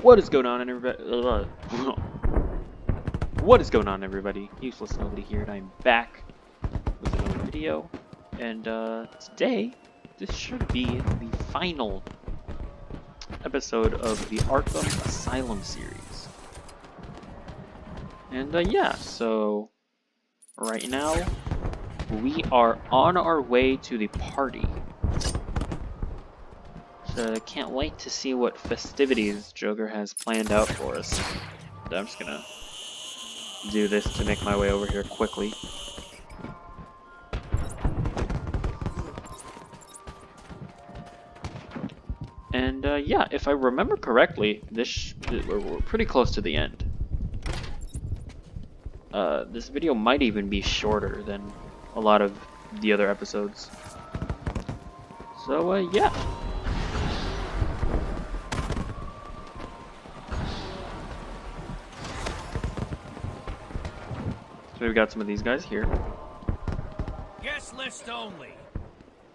What is going on, everybody? What is going on, everybody? Useless nobody here, and I'm back with another video. And today, this should be the final episode of the Arkham Asylum series. And yeah, so right now we are on our way to the party. So I can't wait to see what festivities Joker has planned out for us. I'm just gonna do this to make my way over here quickly. And yeah, if I remember correctly, we're pretty close to the end. This video might even be shorter than a lot of the other episodes. So yeah. So we've got some of these guys here. Guest list only.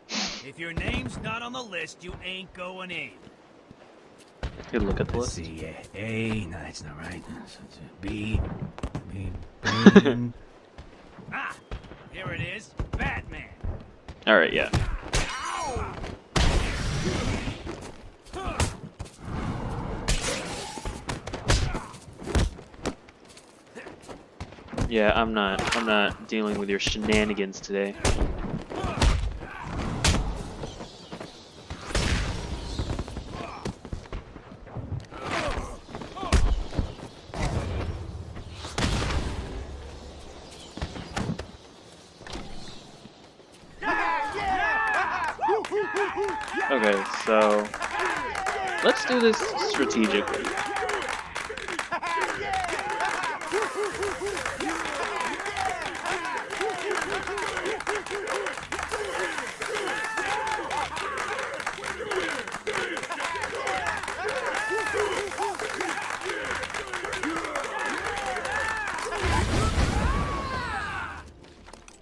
If your name's not on the list, you ain't going in. Good look at the Let's list. see, A, no, that's not right. So it's B. Ah, here it is, Batman. All right, yeah. Yeah, I'm not dealing with your shenanigans today. Okay, so let's do this strategically.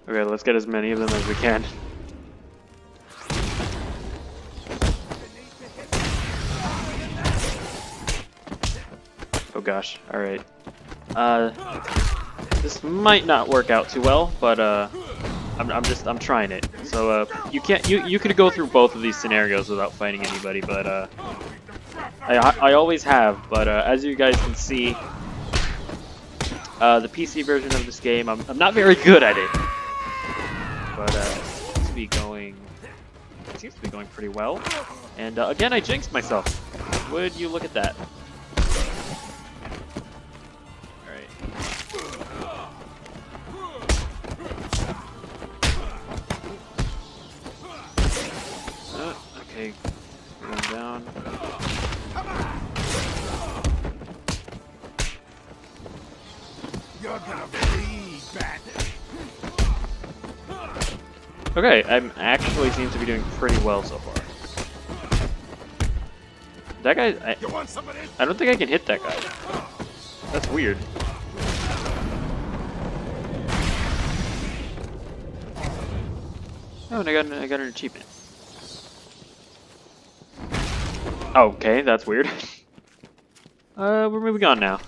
Okay, let's get as many of them as we can. Oh gosh, alright. This might not work out too well, but I'm trying it. So you could go through both of these scenarios without fighting anybody, but I always have, but as you guys can see, the PC version of this game, I'm not very good at it. But it seems to be going pretty well. And again, I jinxed myself. Would you look at that? Alright. Okay, going down. You're gonna bleed, Batman. Okay, I'm actually seems to be doing pretty well so far. That guy, I don't think I can hit that guy. That's weird. Oh, and I got an achievement. Okay, that's weird. We're moving on now.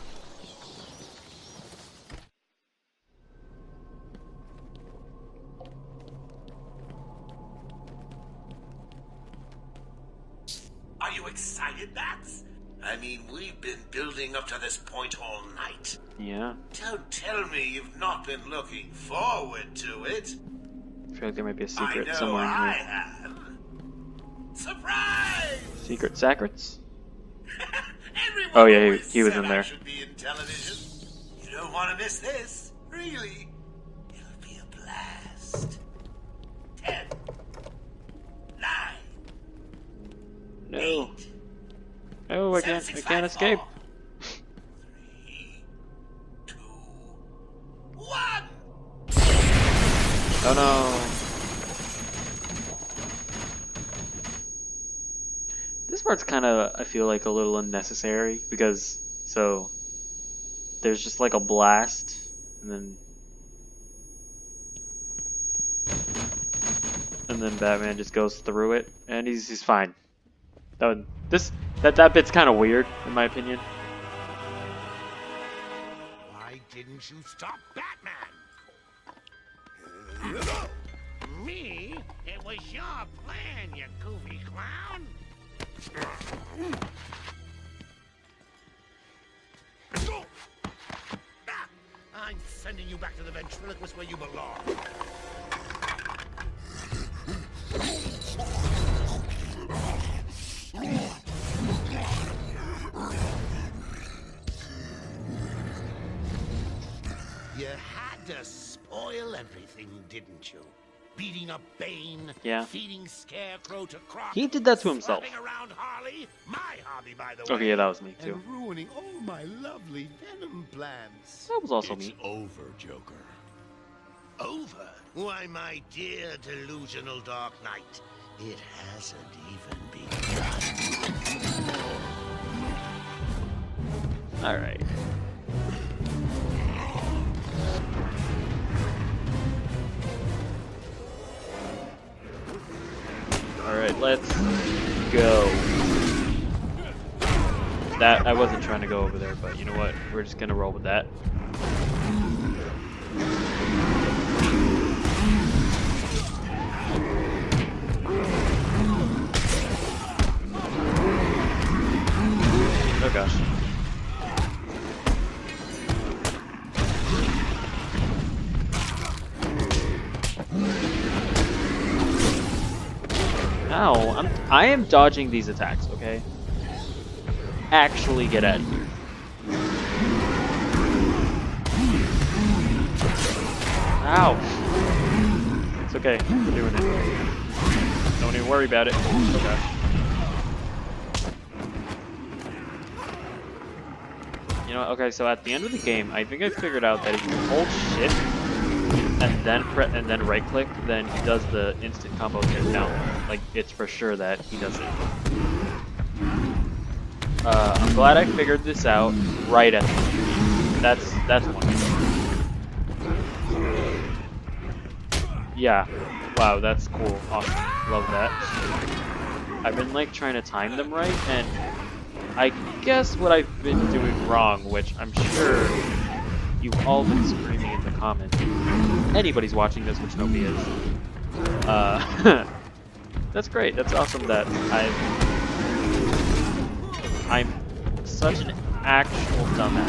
Are you excited, Bats? I mean, we've been building up to this point all night. Yeah. Don't tell me you've not been looking forward to it. I feel like there might be a secret I know somewhere in I here. have. Surprise! Secret secrets? Everyone Oh, yeah, always he was said in I there. should be in television. You don't want to miss this, really. It'll be a blast. 10, 9, No. 8, No, I can't escape. 3, 2, 1. Oh no. This part's kind of, I feel like, a little unnecessary because, so, there's just like a blast, and then Batman just goes through it, and he's fine. This That bit's kind of weird, in my opinion. Why didn't you stop Batman? Me? It was your plan, you goofy clown. I'm sending you back to the ventriloquist where you belong. You had to spoil everything, didn't you? Beating up Bane, Yeah. feeding Scarecrow to Croc. He did that to himself. slapping around Harley, my hobby, by the way. Okay, yeah, that was me too. And ruining all my lovely Venom plans. That was also It's me. over, Joker. Over? Why, my dear delusional Dark Knight, it hasn't even begun. All right. All right, let's go. That I wasn't trying to go over there, but you know what? We're just gonna roll with that. Oh gosh. Ow, I am dodging these attacks, okay? Actually get out of here. Ow. It's okay, we're doing it. Don't even worry about it. Oh gosh. You know, okay, so at the end of the game, I think I figured out that if you hold shift and then right click, then he does the instant combo takedown. Like, it's for sure that he does it. I'm glad I figured this out right at the end. That's wonderful. Yeah. Wow, that's cool. Awesome. Love that. I've been like trying to time them right, and I guess what I've been doing wrong, which I'm sure you've all been screaming in the comments. Anybody's watching this, which nobody is. That's great. That's awesome that I'm such an actual dumbass.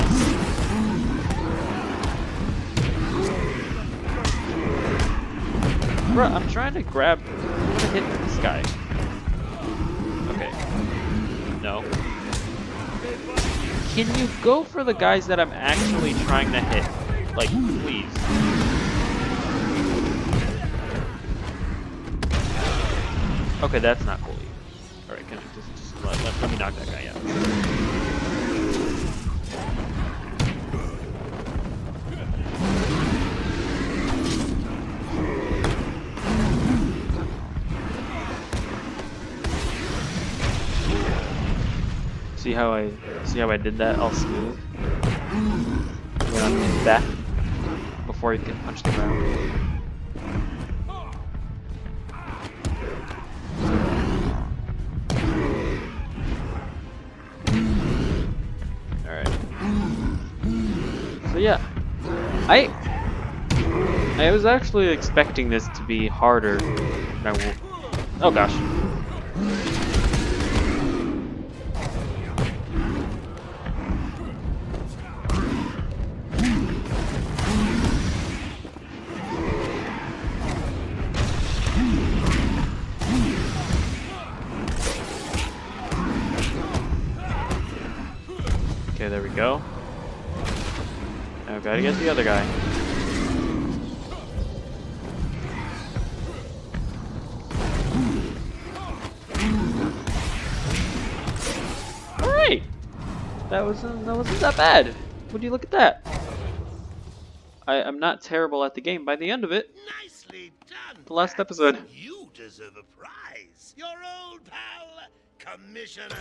Bruh, I'm trying to grab... I'm gonna hit this guy. Okay. No. Can you go for the guys that I'm actually trying to hit? Like, please. Okay, that's not cool either. Alright, can I just let me knock that guy out. See how I did that all smooth? Went on his back before he could punch the ground. Alright. So yeah. I was actually expecting this to be harder than I will. Oh gosh. Okay, there we go. Now I've got to get the other guy. Alright! That wasn't that bad. Would you look at that? I'm not terrible at the game by the end of it. Nicely done. The last Bats. episode. You deserve a prize. Your old pal, Commissioner.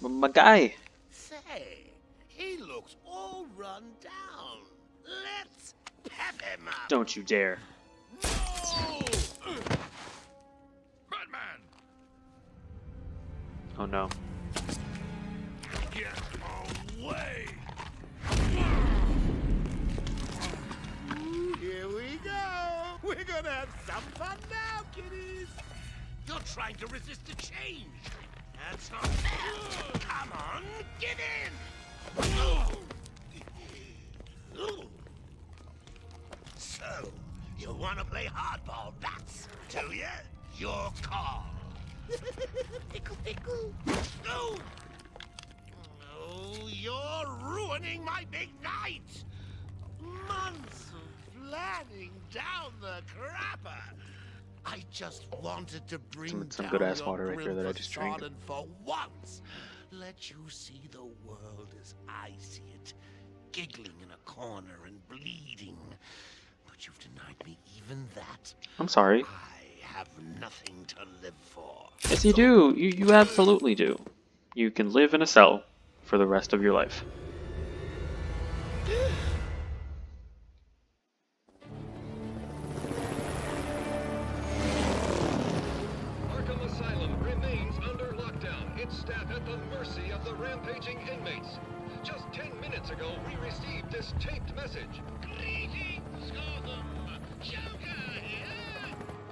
My guy. Say, he looks all run down. Let's pep him up. Don't you dare. Batman! Oh no. Get away! Here we go. We're gonna have some fun now, kiddies. You're trying to resist the change. That's not fair. Come on, get in. So, you want to play hardball, bats? Do you? Your call. Pickle, pickle. No. Oh, you're ruining my big night. Months of planning down the crapper. I just wanted to bring Some down good ass your water right there grill that I for just drank. Sodden for once. Let you see the world as I see it, giggling in a corner and bleeding. But you've denied me even that. I'm sorry. I have nothing to live for. Yes, you do. You absolutely do. You can live in a cell for the rest of your life. Arkham Asylum remains under lockdown, its staff at the mercy of the rampaging inmates. Just 10 minutes ago, we received this taped message. Greetings, Gotham. Joker here.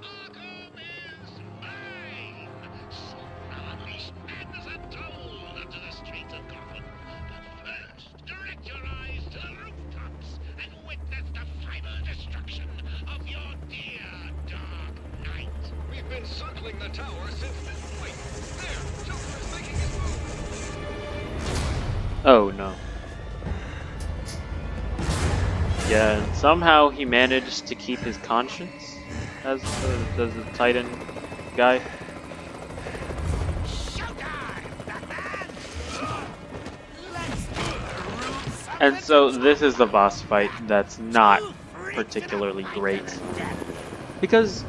Arkham is mine. Soon I'll unleash madness untold onto the streets of Gotham. But first, direct your eyes to the rooftops and witness the final destruction of your dear Dark Knight. We've been circling the tower since midnight. There, Joker is making his move. Oh no. Yeah, and somehow he managed to keep his conscience as the Titan guy. Showtime, Batman! And so this is the boss fight that's not particularly great. Because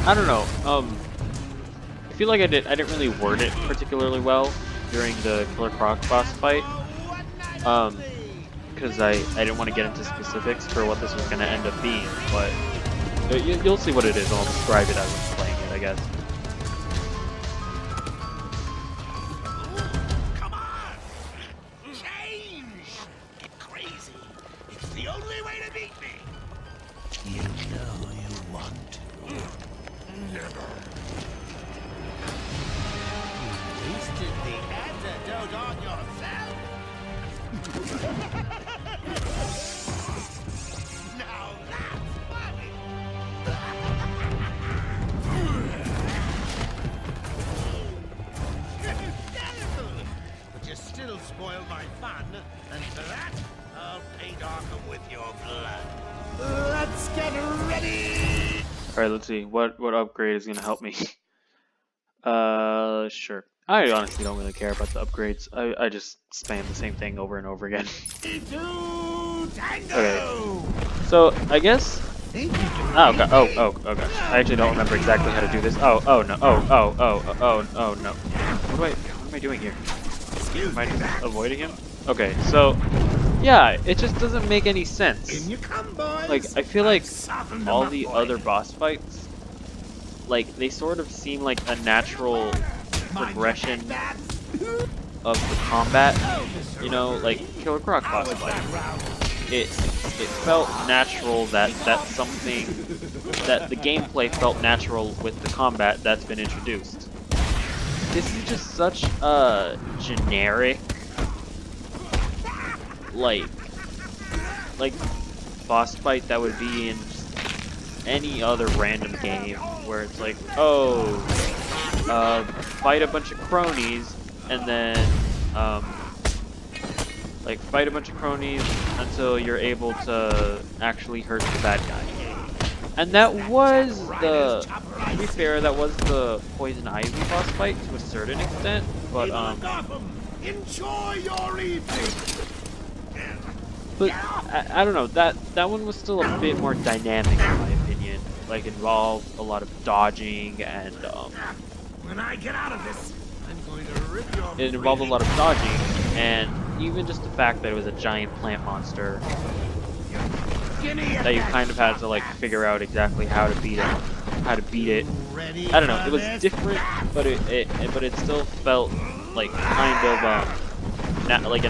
I don't know, I feel like I didn't really word it particularly well during the Killer Croc boss fight. Because I didn't want to get into specifics for what this was going to end up being, but you'll see what it is, and I'll describe it as I'm playing it, I guess. Come on! Change! Get crazy. It's the only way to beat me. You know you want to. Never. You wasted the antidote on yourself. Now that's funny. But you still spoiled my fun, and for that, I'll paint Arkham with your blood. Let's get ready! Alright, let's see. What upgrade is going to help me? Sure. I honestly don't really care about the upgrades. I just spam the same thing over and over again. Okay. So, I guess... Oh, God. Oh, gosh. I actually don't remember exactly how to do this. Oh, no. Oh, no. What am I doing here? Am I just avoiding him? Okay, so... Yeah, it just doesn't make any sense. Like, I feel like all the other boss fights, like, they sort of seem like a natural progression of the combat, you know, like Killer Croc boss fight. It felt natural that that's something that the gameplay felt natural with the combat that's been introduced. This is just such a generic, like boss fight that would be in any other random game where it's like, oh, fight a bunch of cronies and then like fight a bunch of cronies until you're able to actually hurt the bad guy. And that was to be fair, that was the Poison Ivy boss fight to a certain extent, but Enjoy your evening. but I don't know, that one was still a bit more dynamic in my opinion. Like, involved a lot of dodging and When I get out of this, I'm going to rip your it involved a lot of dodging, and even just the fact that it was a giant plant monster that you kind of had to like figure out exactly how to beat it. how to beat it. I don't know. It was different, but it still felt like kind of like a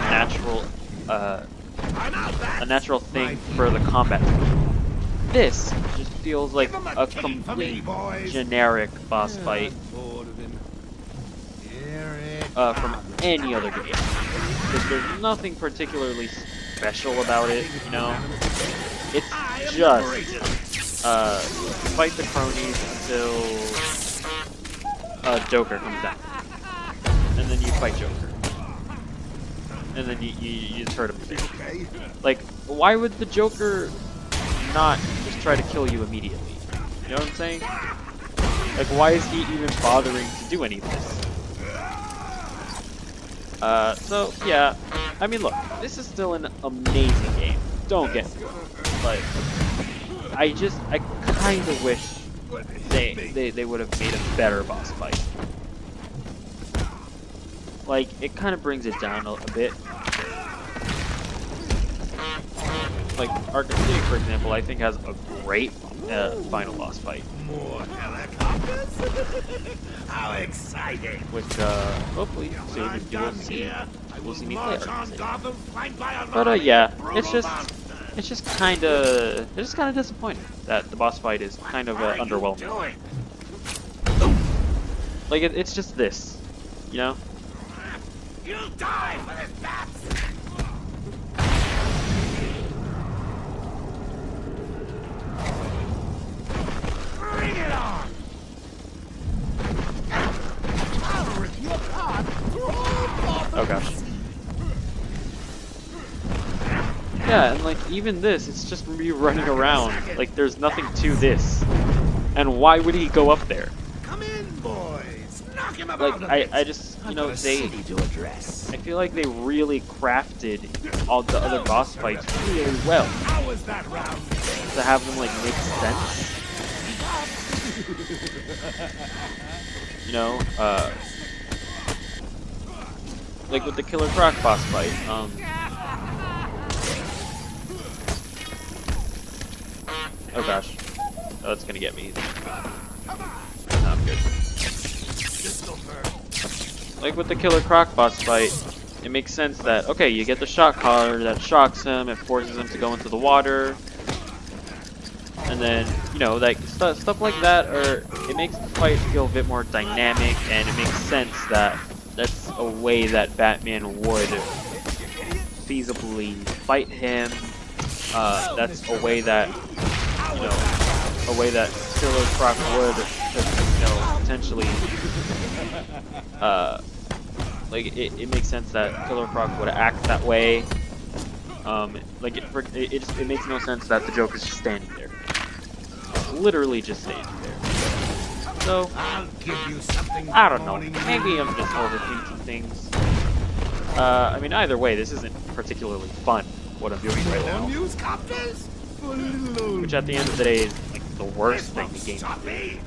natural thing for the combat. This just feels like a complete generic boss fight from any other game. There's nothing particularly special about it, you know. It's just fight the cronies until Joker comes down, and then you fight Joker, and then you just hurt him. Like, why would the Joker not just try to kill you immediately? You know what I'm saying? Like, why is he even bothering to do any of this? So yeah, I mean, look, this is still an amazing game. Don't get me wrong, but I kind of wish they would have made a better boss fight. Like, it kind of brings it down a bit. Like, Arkham City, for example, I think has a great final boss fight. More helicopters? How exciting! Which hopefully soon you will see. We'll see me play Arkham City. But yeah, it's just kind of disappointing that the boss fight is kind of underwhelming. Like, it's just this, you know. You'll die for this bats! Bring it on! I'll rip you apart for all Oh gosh. Yeah, and like, even this, it's just me running around. Like, there's nothing to this. And why would he go up there? Come in, boys. Knock him Like, about a bit. I just, you know, I've got a city to address. I feel like they really crafted all the other boss fights really well How was that round? to have them like make sense. You know, like with the Killer Croc boss fight. Oh gosh, oh, it's gonna get me. Not good. Like with the Killer Croc boss fight, it makes sense that, okay, you get the shock collar that shocks him, it forces him to go into the water, and then, you know, like stuff like that, or it makes the fight feel a bit more dynamic, and it makes sense that that's a way that Batman would feasibly fight him. That's a way that, you know, a way that Killer Croc would, you know, potentially, like, it makes sense that Killer Croc would act that way. Like, it makes no sense that the Joker's just standing there. Literally just standing there. So, I'll give you something I don't know. Maybe I'm just overthinking things. I mean, either way, this isn't particularly fun, what I'm doing right now. Which at the end of the day is like the worst thing the game can do.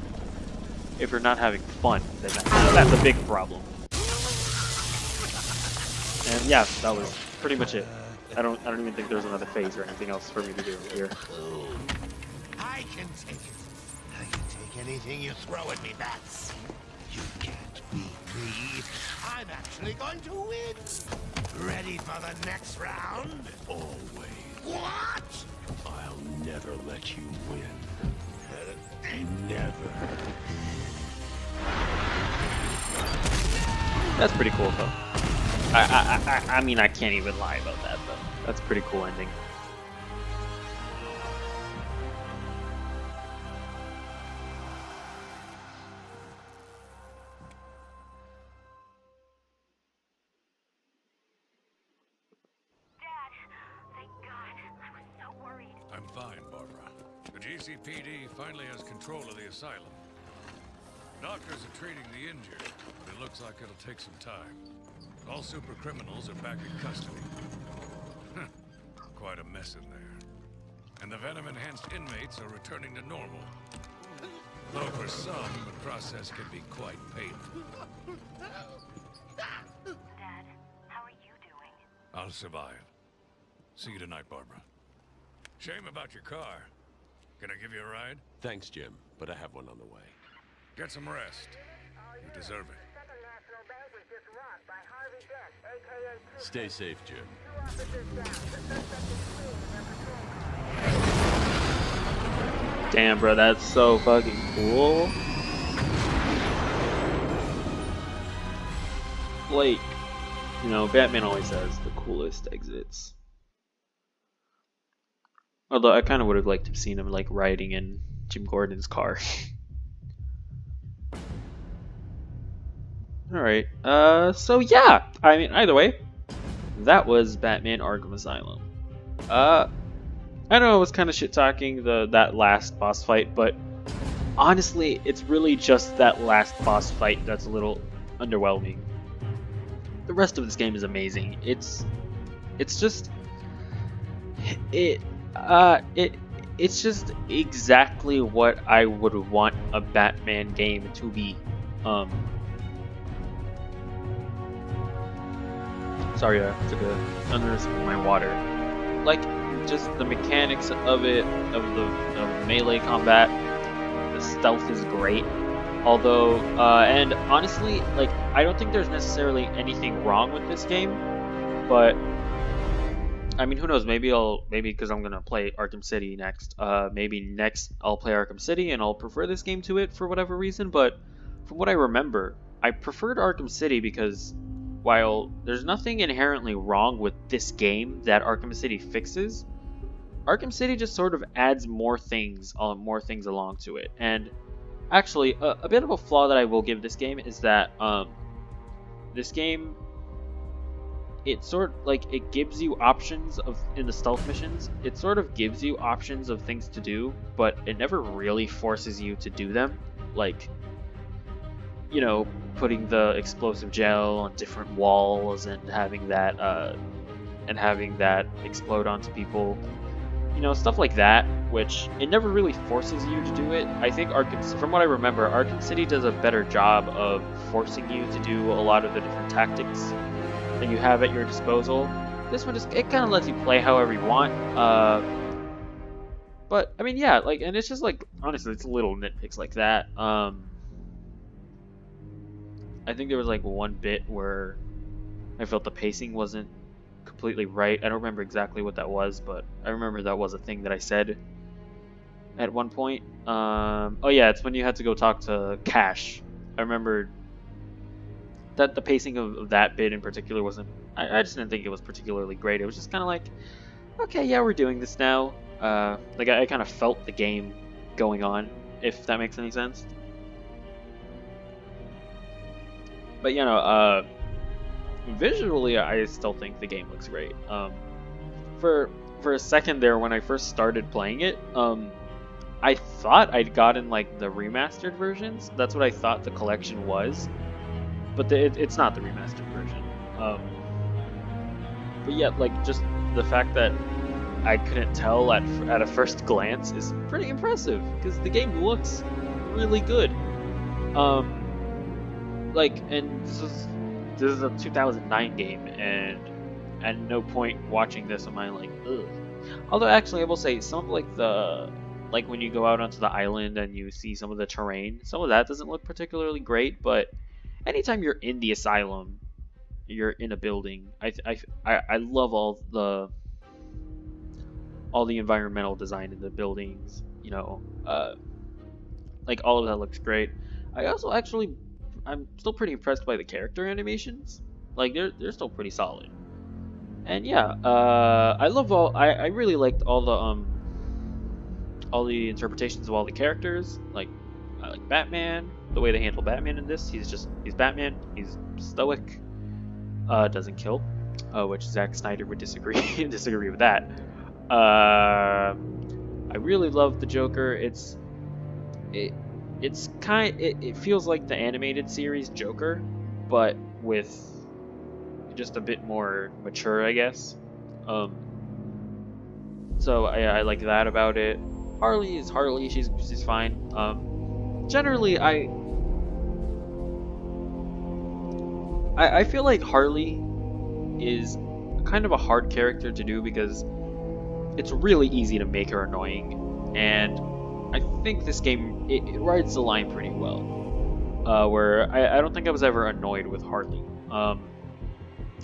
If you're not having fun, then that's a big problem. And yeah, that was pretty much it. I don't even think there's another phase or anything else for me to do here. I can take it. I can take anything you throw at me, Bats. You can't beat me. I'm actually going to win. Ready for the next round? Always. What? I'll never let you win. Never. That's pretty cool, though. I mean, I can't even lie about that, though. That's a pretty cool ending. I'm fine, Barbara. The GCPD finally has control of the asylum. Doctors are treating the injured, but it looks like it'll take some time. All super criminals are back in custody. Quite a mess in there. And the venom-enhanced inmates are returning to normal. Though for some, the process can be quite painful. Dad, how are you doing? I'll survive. See you tonight, Barbara. Shame about your car. Can I give you a ride? Thanks, Jim, but I have one on the way. Get some rest. You deserve it. Stay safe, Jim. Damn, bro, that's so fucking cool. Like, you know, Batman always has the coolest exits. Although I kind of would have liked to have seen him like riding in Jim Gordon's car. Alright, so yeah, I mean, either way, that was Batman Arkham Asylum. I know it was kind of shit-talking that last boss fight, but honestly, it's really just that last boss fight that's a little underwhelming. The rest of this game is amazing. It's just it's just exactly what I would want a Batman game to be. Sorry, I took another sip of my water. Like, just the mechanics of it, of the melee combat, the stealth is great. Although, and honestly, like, I don't think there's necessarily anything wrong with this game, but I mean, who knows? Maybe because I'm gonna play Arkham City next. Maybe next I'll play Arkham City and I'll prefer this game to it for whatever reason. But from what I remember, I preferred Arkham City because while there's nothing inherently wrong with this game that Arkham City fixes, Arkham City just sort of adds more things along to it. And actually, a bit of a flaw that I will give this game is that this game, it sort like it gives you options in the stealth missions. It sort of gives you options of things to do, but it never really forces you to do them. Like, you know, putting the explosive gel on different walls and having that explode onto people. You know, stuff like that, which it never really forces you to do it. I think from what I remember, Arkham City does a better job of forcing you to do a lot of the different tactics that you have at your disposal. This one it kind of lets you play however you want. But I mean, yeah, like, and it's just like, honestly, it's little nitpicks like that. I think there was like one bit where I felt the pacing wasn't completely right. I don't remember exactly what that was, but I remember that was a thing that I said at one point. Oh yeah, it's when you had to go talk to Cash. I remember that the pacing of that bit in particular wasn't. I just didn't think it was particularly great. It was just kind of like, okay, yeah, we're doing this now. Like I kind of felt the game going on, if that makes any sense. But you know, visually, I still think the game looks great. For a second there, when I first started playing it, I thought I'd gotten like the remastered versions. That's what I thought the collection was, but it's not the remastered version. But yeah, like just the fact that I couldn't tell at a first glance is pretty impressive because the game looks really good. Like, and this is a 2009 game, and at no point watching this am I like, ugh. Although actually, I will say some of like when you go out onto the island and you see some of the terrain, some of that doesn't look particularly great. But anytime you're in the asylum, you're in a building. I love all the environmental design in the buildings. You know, like all of that looks great. I'm still pretty impressed by the character animations. Like they're still pretty solid. And yeah, I really liked all the interpretations of all the characters. Like I like Batman, the way they handle Batman in this. He's Batman. He's stoic. Doesn't kill, which Zack Snyder would disagree with that. I really love the Joker. It feels like the animated series Joker, but with just a bit more mature, I guess. So I like that about it. Harley is Harley. She's fine. Generally, I feel like Harley is kind of a hard character to do because it's really easy to make her annoying. and I think this game it rides the line pretty well. Where I don't think I was ever annoyed with Harley. Oh,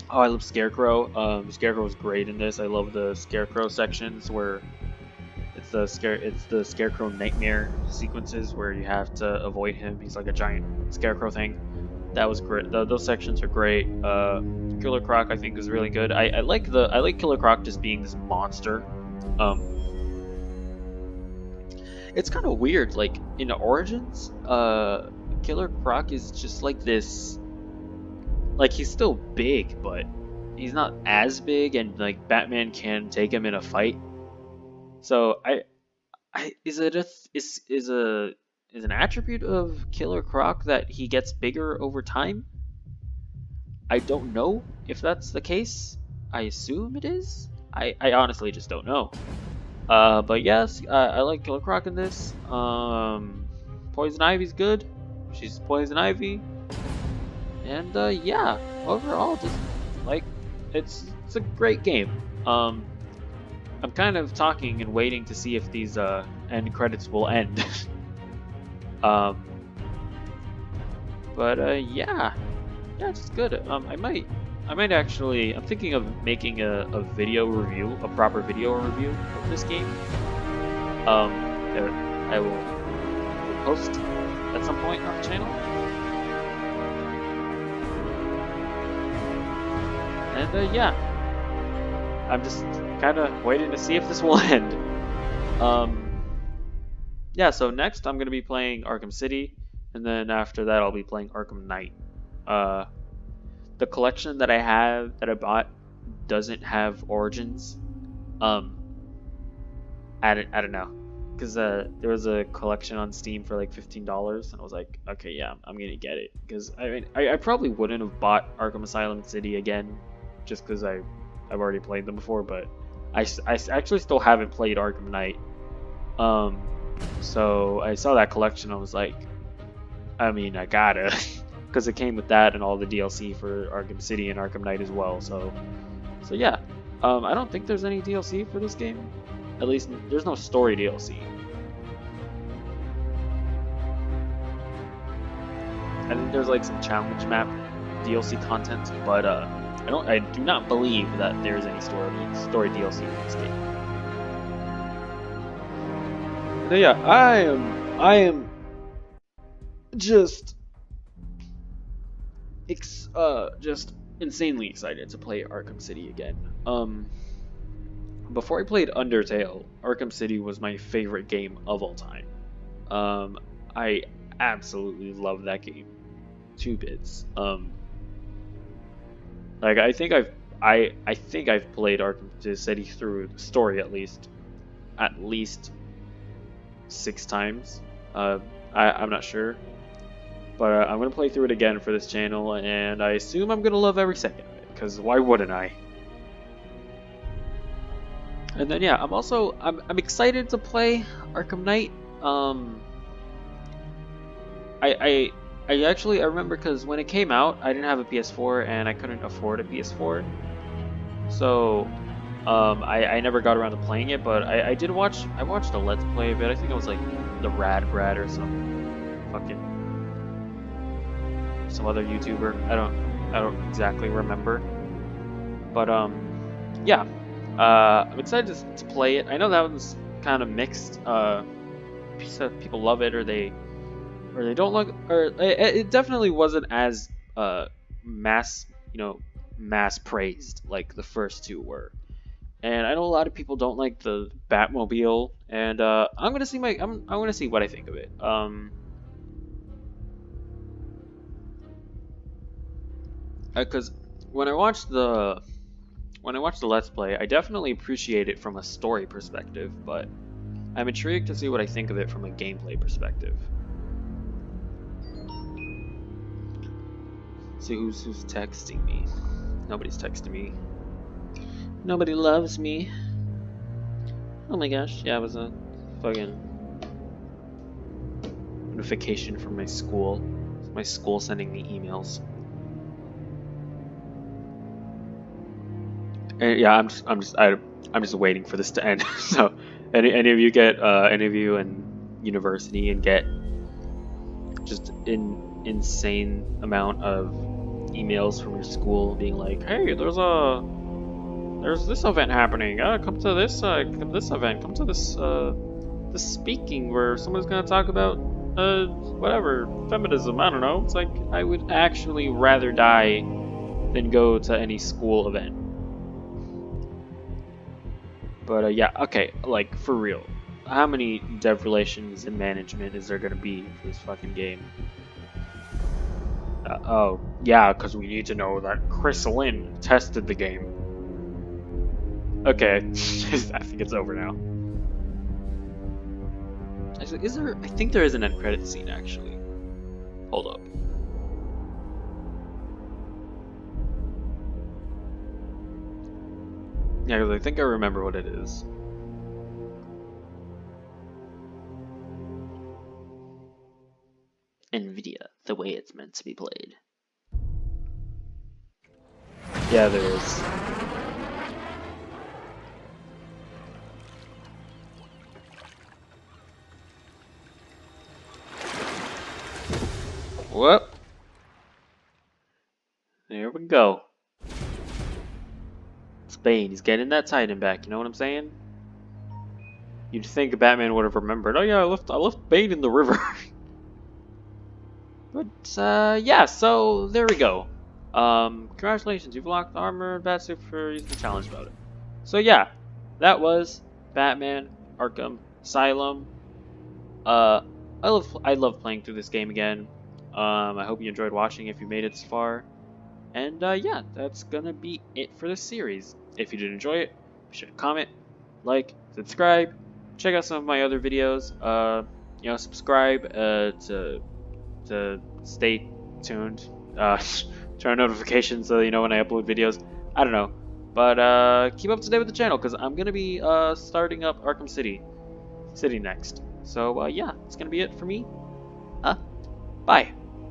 I love Scarecrow. Scarecrow was great in this. I love the Scarecrow sections where it's the Scarecrow nightmare sequences where you have to avoid him. He's like a giant Scarecrow thing. That was great. Those sections are great. Killer Croc I think is really good. I like Killer Croc just being this monster. It's kind of weird. Like in Origins, Killer Croc is just like this. Like he's still big, but he's not as big, and like Batman can take him in a fight. So is an attribute of Killer Croc that he gets bigger over time? I don't know if that's the case. I assume it is. I honestly just don't know. But yes, I like Killer Croc in this. Poison Ivy's good. She's Poison Ivy. And yeah, overall, just like it's a great game. I'm kind of talking and waiting to see if these end credits will end. But yeah, it's good. I might actually. I'm thinking of making a video review, a proper video review of this game. That I will post at some point on the channel. And yeah, I'm just kind of waiting to see if this will end. Yeah, so next I'm going to be playing Arkham City, and then after that I'll be playing Arkham Knight. The collection that I bought doesn't have Origins. I don't know, because there was a collection on Steam for like $15, and I was like, okay, yeah, I'm gonna get it, because I mean, I probably wouldn't have bought Arkham Asylum City again, just because I've already played them before, but I actually still haven't played Arkham Knight. So I saw that collection, I was like, I mean, I gotta, because it came with that and all the DLC for Arkham City and Arkham Knight as well. So yeah, I don't think there's any DLC for this game. At least there's no story DLC. I think there's like some challenge map DLC content, but I do not believe that there's any story DLC in this game. But yeah, I am just insanely excited to play Arkham City again. Before I played Undertale, Arkham City was my favorite game of all time. I absolutely love that game. 2 bits. Like I think I've played Arkham City through the story at least 6 times. I'm not sure, but I'm gonna play through it again for this channel, and I assume I'm gonna love every second of it, because why wouldn't I? And then yeah, I'm excited to play Arkham Knight. I remember, because when it came out, I didn't have a PS4 and I couldn't afford a PS4, so I never got around to playing it. But I watched a Let's Play of it. I think it was like the Rad Brad or some other YouTuber. I don't exactly remember. But yeah, I'm excited to play it. I know that was kind of mixed. People love it, or they don't like, or it definitely wasn't as mass praised like the first 2 were. And I know a lot of people don't like the Batmobile, and I'm gonna see what I think of it. Because when I watched the Let's Play, I definitely appreciate it from a story perspective, but I'm intrigued to see what I think of it from a gameplay perspective. See who's texting me. Nobody's texting me. Nobody loves me. Oh my gosh, yeah, it was a fucking notification from my school. My school sending me emails. And yeah, I'm just waiting for this to end. So Any of you get any of you in university and get just an insane amount of emails from your school being like, "Hey, there's this event happening. Come to this event. Come to this speaking where someone's gonna talk about whatever feminism. I don't know." It's like I would actually rather die than go to any school event. But yeah, okay, like for real. How many dev relations and management is there gonna be for this fucking game? Oh, yeah, because we need to know that Chris Lynn tested the game. Okay, I think it's over now. Actually, is there? I think there is an end credit scene, actually. Hold up. Yeah, because I think I remember what it is. NVIDIA, the way it's meant to be played. Yeah, there is. Whoop. There we go. It's Bane. He's getting that Titan back. You know what I'm saying? You'd think Batman would have remembered. Oh yeah, I left Bane in the river. But yeah. So there we go. Congratulations, you've locked armor and batsuit for using the challenge mode. So yeah, that was Batman Arkham Asylum. I love playing through this game again. I hope you enjoyed watching if you made it this far. And yeah, that's gonna be it for this series. If you did enjoy it, be sure to comment, like, subscribe, check out some of my other videos. You know, subscribe to stay tuned. Turn on notifications so you know when I upload videos. I don't know, but keep up to date with the channel because I'm gonna be starting up Arkham City next. So yeah, it's gonna be it for me. Bye.